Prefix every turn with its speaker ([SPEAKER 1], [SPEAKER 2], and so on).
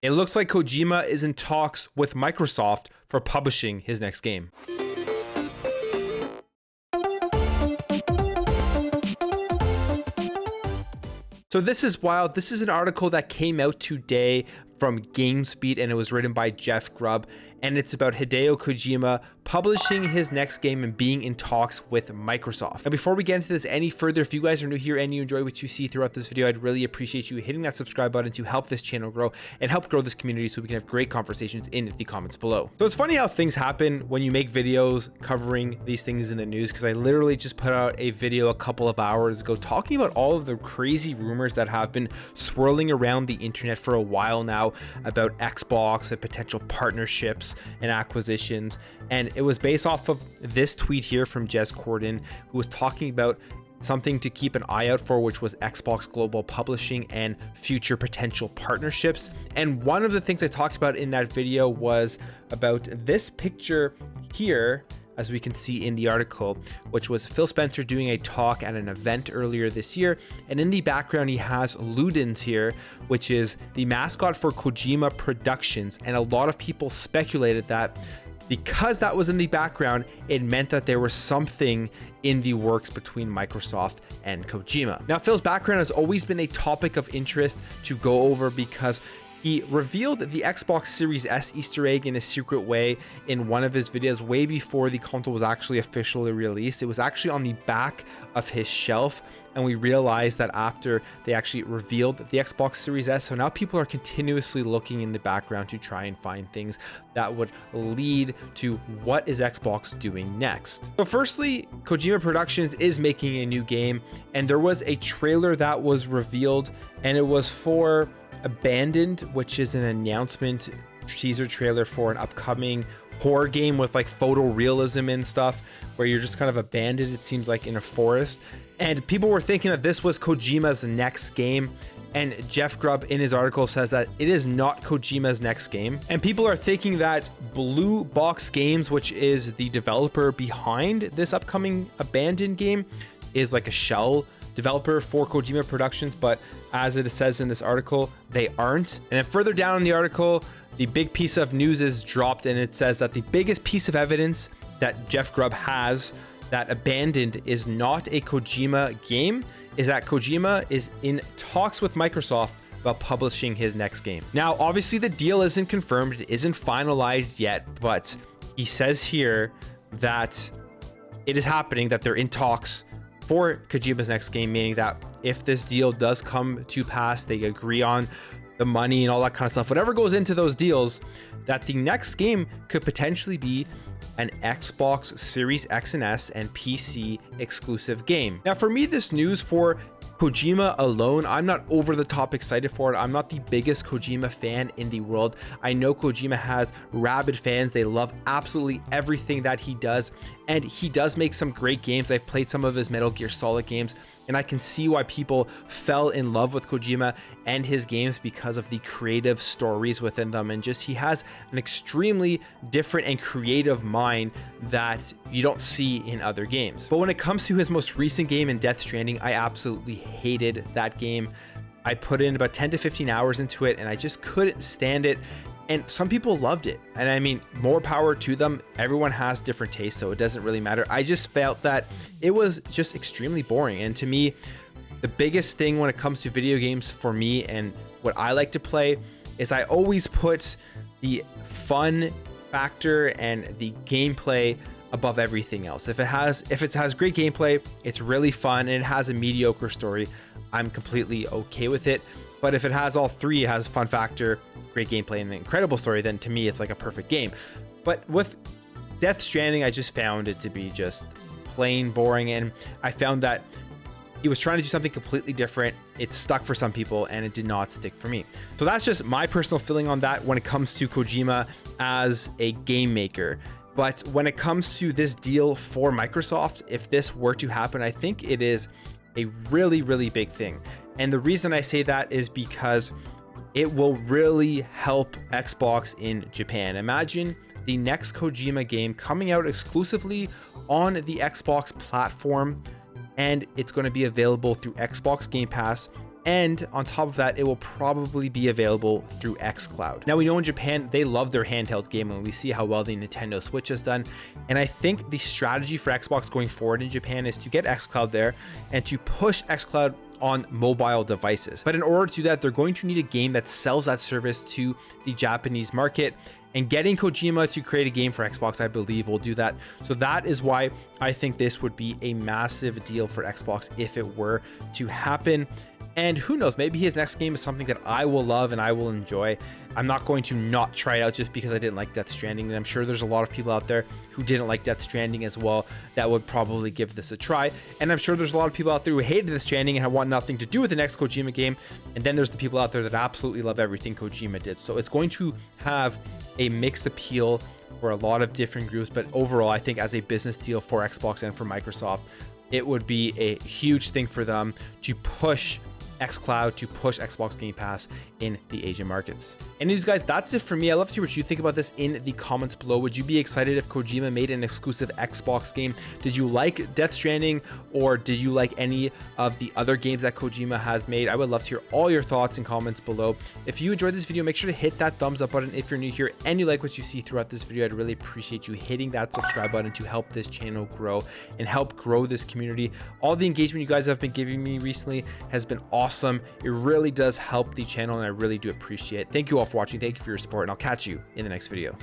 [SPEAKER 1] It looks like Kojima is in talks with Microsoft for publishing his next game. So this is wild. This is an article that came out today from GameSpeed, and it was written by Jeff Grubb, and it's about Hideo Kojima publishing his next game and being in talks with Microsoft. Now, before we get into this any further, if you guys are new here and you enjoy what you see throughout this video, I'd really appreciate you hitting that subscribe button to help this channel grow and help grow this community so we can have great conversations in the comments below. So it's funny how things happen when you make videos covering these things in the news, because I literally just put out a video a couple of hours ago talking about all of the crazy rumors that have been swirling around the internet for a while now about Xbox and potential partnerships and acquisitions. And it was based off of this tweet here from Jez Corden, who was talking about something to keep an eye out for, which was Xbox Global Publishing and future potential partnerships. And one of the things I talked about in that video was about this picture here, as we can see in the article, which was Phil Spencer doing a talk at an event earlier this year. And in the background, he has Ludens here, which is the mascot for Kojima Productions. And a lot of people speculated that because that was in the background, it meant that there was something in the works between Microsoft and Kojima. Now, Phil's background has always been a topic of interest to go over because he revealed the Xbox Series S Easter egg in a secret way in one of his videos way before the console was actually officially released. It was actually on the back of his shelf, and we realized that after they actually revealed the Xbox Series S. So now people are continuously looking in the background to try and find things that would lead to what is Xbox doing next. So firstly, Kojima Productions is making a new game, and there was a trailer that was revealed, and it was for Abandoned, which is an announcement teaser trailer for an upcoming horror game with like photorealism and stuff, where you're just kind of abandoned, it seems like, in a forest. And people were thinking that this was Kojima's next game, and Jeff Grubb in his article says that it is not Kojima's next game. And people are thinking that Blue Box Games, which is the developer behind this upcoming Abandoned game, is like a shell developer for Kojima Productions, but as it says in this article, they aren't. And then further down in the article, the big piece of news is dropped, and it says that the biggest piece of evidence that Jeff Grubb has that Abandoned is not a Kojima game is that Kojima is in talks with Microsoft about publishing his next game. Now, obviously the deal isn't confirmed, it isn't finalized yet, but he says here that it is happening, that they're in talks for Kojima's next game, meaning that if this deal does come to pass, they agree on the money and all that kind of stuff, whatever goes into those deals, that the next game could potentially be an Xbox Series X and S and PC exclusive game. Now, for me, this news for Kojima alone, I'm not over the top excited for it. I'm not the biggest Kojima fan in the world. I know Kojima has rabid fans. They love absolutely everything that he does, and he does make some great games. I've played some of his Metal Gear Solid games, and I can see why people fell in love with Kojima and his games because of the creative stories within them. And just, he has an extremely different and creative mind that you don't see in other games. But when it comes to his most recent game in Death Stranding, I absolutely hated that game. I put in about 10 to 15 hours into it, and I just couldn't stand it. And some people loved it, and I mean, more power to them. Everyone has different tastes, so it doesn't really matter. I just felt that it was just extremely boring. And to me, the biggest thing when it comes to video games for me and what I like to play is I always put the fun factor and the gameplay above everything else. If it has great gameplay, it's really fun, and it has a mediocre story, I'm completely okay with it. But if it has all three, it has fun factor, great gameplay, and an incredible story, then to me, it's like a perfect game. But with Death Stranding, I just found it to be just plain boring, and I found that he was trying to do something completely different. It stuck for some people, and it did not stick for me. So that's just my personal feeling on that when it comes to Kojima as a game maker. But when it comes to this deal for Microsoft, if this were to happen, I think it is a really, really big thing. And the reason I say that is because it will really help Xbox in Japan. Imagine the next Kojima game coming out exclusively on the Xbox platform, and it's going to be available through Xbox Game Pass, And on top of that, it will probably be available through xCloud. Now, we know in Japan, they love their handheld gaming, and we see how well the Nintendo Switch has done. And I think the strategy for Xbox going forward in Japan is to get xCloud there and to push xCloud on mobile devices. But in order to do that, they're going to need a game that sells that service to the Japanese market. And getting Kojima to create a game for Xbox, I believe, will do that. So that is why I think this would be a massive deal for Xbox if it were to happen. And who knows, maybe his next game is something that I will love and I will enjoy. I'm not going to not try it out just because I didn't like Death Stranding. And I'm sure there's a lot of people out there who didn't like Death Stranding as well that would probably give this a try. And I'm sure there's a lot of people out there who hated Death Stranding and want nothing to do with the next Kojima game. And then there's the people out there that absolutely love everything Kojima did. So it's going to have a mixed appeal for a lot of different groups. But overall, I think as a business deal for Xbox and for Microsoft, it would be a huge thing for them to push xCloud, to push Xbox Game Pass in the Asian markets. Anyways, guys, that's it for me. I'd love to hear what you think about this in the comments below. Would you be excited if Kojima made an exclusive Xbox game? Did you like Death Stranding, or did you like any of the other games that Kojima has made? I would love to hear all your thoughts and comments below. If you enjoyed this video, make sure to hit that thumbs up button. If you're new here and you like what you see throughout this video, I'd really appreciate you hitting that subscribe button to help this channel grow and help grow this community. All the engagement you guys have been giving me recently has been awesome. It really does help the channel, and I really do appreciate it. Thank you all for watching. Thank you for your support, and I'll catch you in the next video.